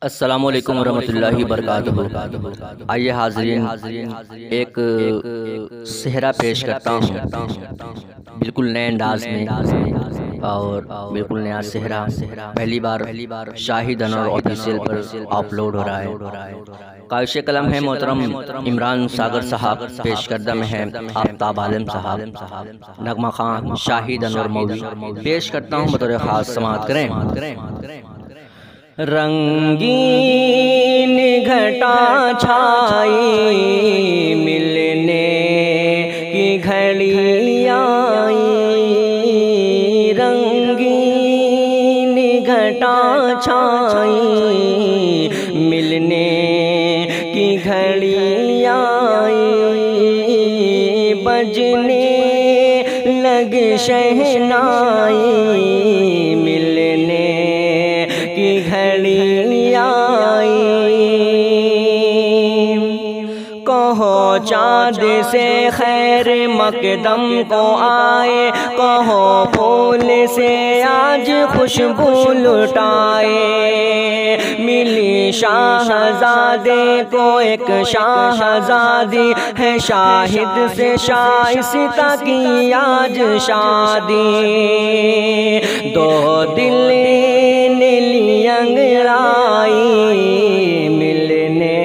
السلام علیکم ورحمۃ اللہ وبرکاتہ۔ آئیے حاضرین ایک صحرا پیش کرتا ہوں بالکل نئے انداز میں اور بالکل نیا صحرا پہلی بار شاہد انور آفیشیل پر اپلوڈ ہو رہا ہے۔ قائش قلم ہے محترم عمران ساگر صاحب، پیش کردہ میں ہے آفتاب عالم صاحب، نغمہ خان شاہد انور مولوی۔ پیش کرتا ہوں بطور خاص، سماعت کریں۔ رنگین گھٹا چھائی ملنے کی گھڑی آئی، رنگین گھٹا چھائی ملنے کی گھڑی آئی، بجنے لگ شہنائی ملنے کی گھڑی آئی، کہو چاند سے خیر مقدم کو آئے، کہو پھول سے آج خوشبو لٹائے، ملی شاہزادے کو ایک شاہزادی ہے، شاہد سے شائستہ کی آج شادی، دو دل انگڑائی ملنے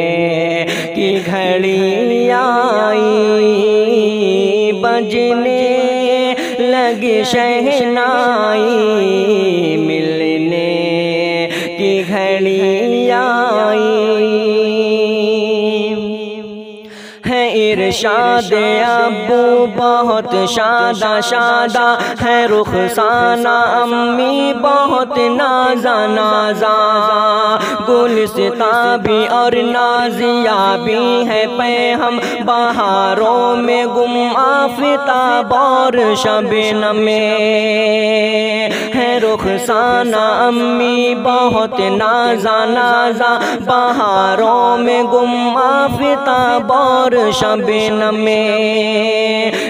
کی گھڑی آئی، بجنے لگ شہنائی ملنے کی گھڑی آئی، ہے ارشاد ابو بہت شادہ شادہ، ہے رخسانہ امی بہت نازا نازا، گلستاں بھی اور نازیہ بھی ہے پیہم، بہاروں میں گم آفتاب اور شبنم میں، ہے رخسانہ امی بہت نازا نازا، بہاروں میں گم آفتاب اور شبنم میں،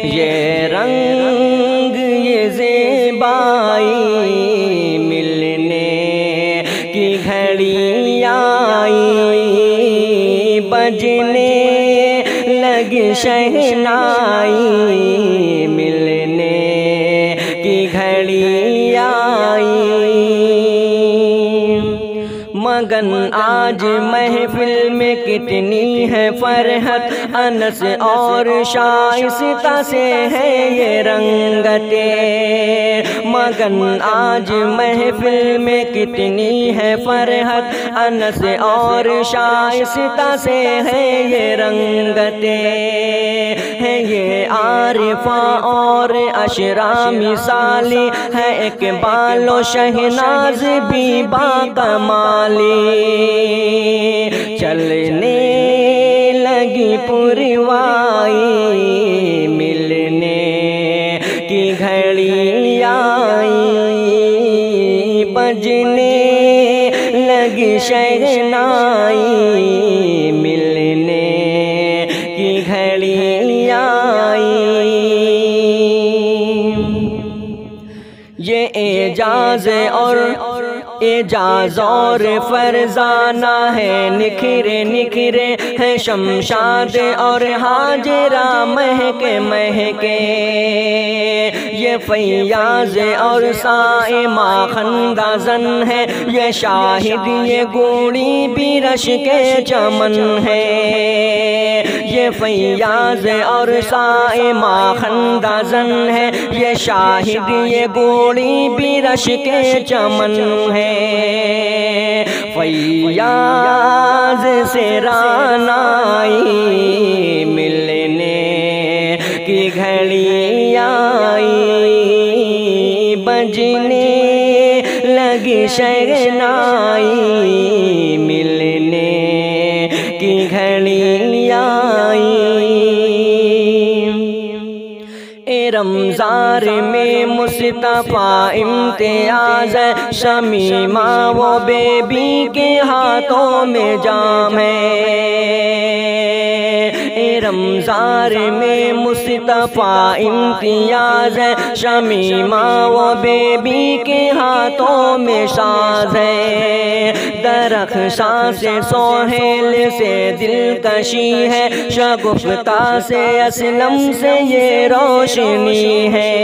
یہ رنگ یہ زیبائی ملنے کی گھڑی آئی، بجنے لگ شہنائی ملنے کی گھڑی آئی، مگن آج محفل میں کتنی ہے فرحت، انس اور شائستہ سے ہے یہ رنگتیں، مگن آج محفل میں کتنی ہے فرحت، انس اور شائستہ سے ہے یہ رنگتیں، ہے یہ عارفہ اور اشرا مثالی، ہے اقبال و شہناز بھی باکمالی، چلنے لگی پروائی ملنے کی گھڑی آئی، بجنے لگی شہنائی ملنے کی گھڑی آئی، یہ اعجاز اور اعجاز اور فرزانہ ہے، نکھرے نکھرے ہے شمشاد اور حاجرہ مہکے مہکے، یہ فیاض اور صائمہ خندہ زن ہے، یہ شاہد یہ گوڑی بیرش کے چمن ہے، یہ فیاض اور صائمہ خندہ زن ہے، یہ شاہد یہ گوڑی بیرش کے چمن ہے، فیاض سے رانائی ملنے کی گھڑی آئی، بجنے لگی شہنائی ملنے کی گھڑی آئی، رمضان میں مصطفیٰ امتیاز ہے، شمیمہ وہ بیبی کے ہاتھوں میں جام ہے، رمضان میں مصطفیٰ امتیاز ہے، شمیمہ و بیبی کے ہاتھوں میں ساز ہے، درخشاں سے سہیل سے دلکشی ہے، شگفتہ سے اسلم سے یہ روشنی ہے،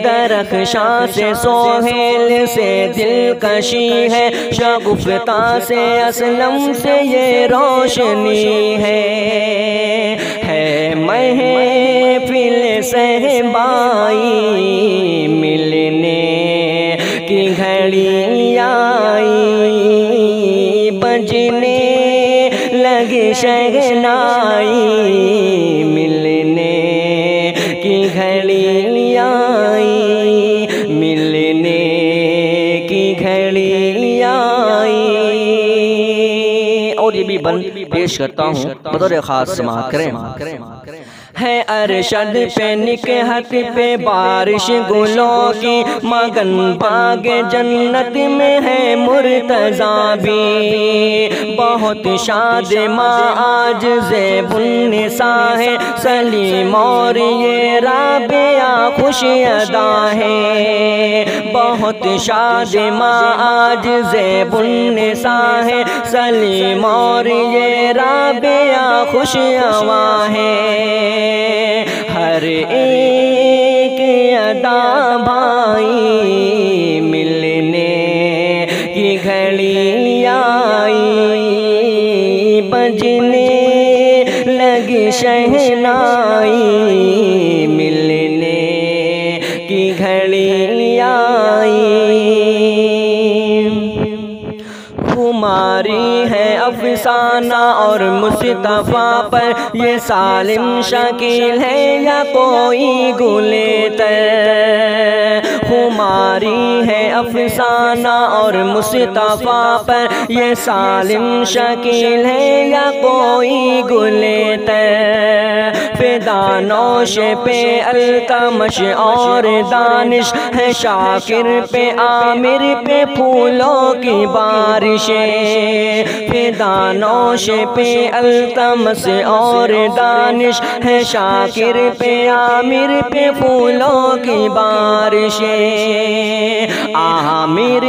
درخشاں سے سہیل سے دلکشی ہے، شگفتہ سے اسلم سے یہ روشنی ہے محفل صہبائی ملنے کی گھڑی آئی، بجنے لگی شہنائی ملنے کی گھڑی آئی، ملنے کی گھڑی آئی۔ اور یہ بھی بند پیش کرتا ہوں بطور خاص سماعت کریں۔ ہے ارشد پہ نکہت پہ بارش گلوں کی، مگن باغ جنت میں ہے مرتضیٰ بھی، بہت شاد ماں آج زیب النساء ہے، سلیم اور یہ رابعہ خوش ادا ہے، بہت شاد ماں آج زیب النساء ہے، سلیم اور یہ رابعہ خوش ادا ہے، ہر ایک ادا بھائی ملنے کی گھڑی آئی، بجنے لگی شہنائی ملنے کی گھڑی آئی، ہماری ہے افسانہ اور مصطفیٰ پر یہ سالم شکیل ہے یا کوئی گلتر، ہماری ہے افسانہ اور مصطفیٰ پر یہ سالم شکیل ہے یا کوئی گلتر، فدا نوش پہ التمش اور دانش ہے، شاکر پہ عامر پہ پھولوں کی بارش، فدا نوش پہ التمس اور دانش ہے، شاکر پہ عامر پہ پھولوں کی بارش، عامر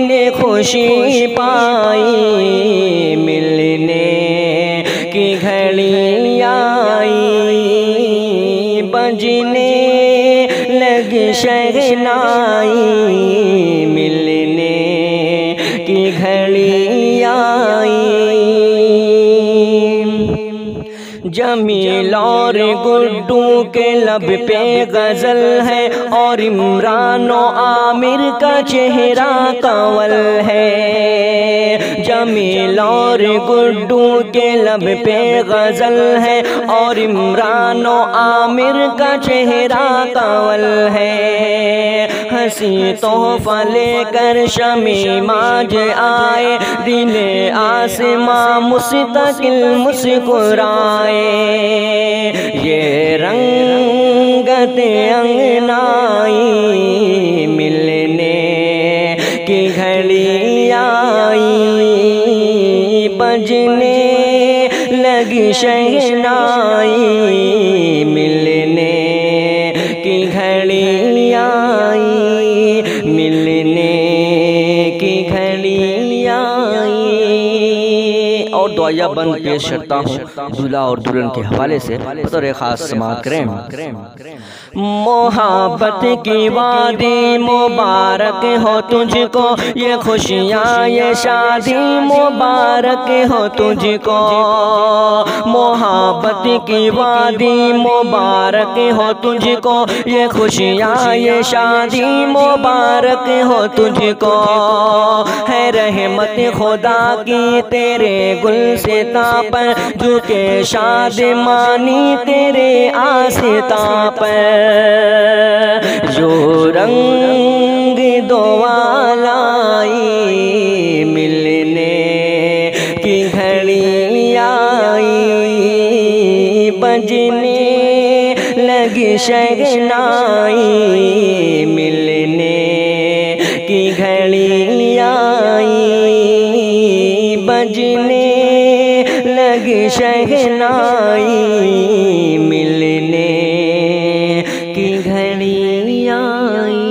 نے خوشی پائی ملنے کی گھڑی آئی، بجنے لگی شہنائی ملنے کی گھڑی آئی، جمیل اور گڈو کے لب پہ غزل ہے، اور عمران و عامر کا چہرہ کنول ہے، جمیل اور گڈو کے لب پہ غزل ہے، اور عمران و عامر کا چہرہ کنول ہے، ہنسی تحفہ لے کر شمیمہ آج آئے، دل آسماں مستقل مسکرائے، یہ رنگت انگنائی ملنے کی گھڑی آئی، بجنے لگی شہنائی ملنے کی گھڑی آئی، ملنے کی گھڑی آئی۔ اور دعائیہ بند پیش کرتا ہوں دلہا اور دلہن کے حوالے سے بطور خاص سماعت کریں۔ محبت کی وادی مبارک ہو تجھ کو، یہ خوشیاں یہ شادی مبارک ہو تجھ کو، محبت کی وادی مبارک ہو تجھ کو، یہ خوشیاں یہ شادی مبارک ہو تجھ کو، ہے رحمت خدا کی تیرے گلستاں پر، جھکے شادمانی تیرے آستاں پر، جو رنگ دعا لائی ملنے کی گھڑی آئی، بجنے لگی شہنائی ملنے کی گھڑی آئی، بجنے لگی لگی شہنائی ملنے کی گھڑی آئی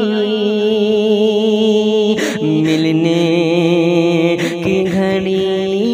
ملنے کی گھڑی